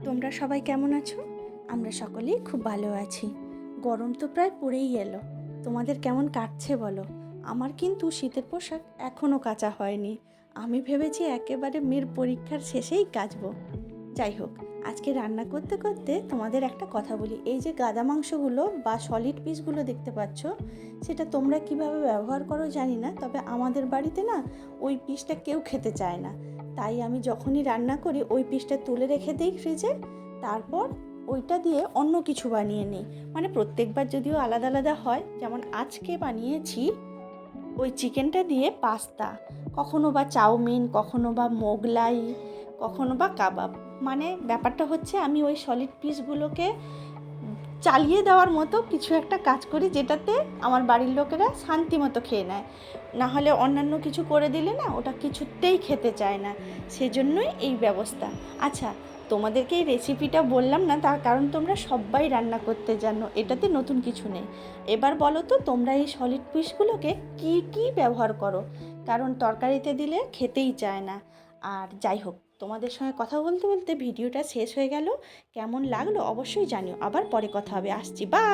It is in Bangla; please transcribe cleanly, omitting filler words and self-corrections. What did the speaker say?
তোমরা সবাই কেমন আছো? আমরা সকলেই খুব ভালো আছি। গরম তো প্রায় পড়েই এলো। তোমাদের কেমন কাটছে বলো? আমার কিন্তু শীতের পোশাক এখনও কাচা হয়নি। আমি ভেবেছি একেবারে মেয়ের পরীক্ষার শেষেই কাচবো। যাই হোক, আজকে রান্না করতে করতে তোমাদের একটা কথা বলি। এই যে গাদা মাংসগুলো বা সলিড পিসগুলো দেখতে পাচ্ছ, সেটা তোমরা কিভাবে ব্যবহার করো জানি না, তবে আমাদের বাড়িতে না ওই পিসটা কেউ খেতে চায় না। তাই আমি যখনই রান্না করি ওই পিসটা তুলে রেখে দিই ফ্রিজে, তারপর ওইটা দিয়ে অন্য কিছু বানিয়ে নিই। মানে প্রত্যেকবার যদিও আলাদা আলাদা হয়, যেমন আজকে বানিয়েছি ওই চিকেনটা দিয়ে পাস্তা, কখনো বা চাউমিন, কখনো বা মোগলাই, কখনো বা কাবাব। মানে ব্যাপারটা হচ্ছে আমি ওই সলিড পিসগুলোকে চালিয়ে দেওয়ার মতো কিছু একটা কাজ করি, যেটাতে আমার বাড়ির লোকেরা শান্তি মতো খেয়ে নেয়। না হলে অন্যান্য কিছু করে দিলে না ওটা কিছুতেই খেতে চায় না। সেজন্যই এই ব্যবস্থা। আচ্ছা, তোমাদেরকে এই রেসিপিটা বললাম না তার কারণ তোমরা সবাই রান্না করতে জানো, এটাতে নতুন কিছু নেই। এবার বলো তো তোমরা এই সলিড পিসগুলোকে কি কি ব্যবহার করো, কারণ তরকারিতে দিলে খেতেই চায় না। আর যাই হোক, তোমাদের সঙ্গে কথা বলতে বলতে ভিডিওটা শেষ হয়ে গেল। কেমন লাগলো অবশ্যই জানিও। আবার পরে কথা হবে। আসছি, বাই।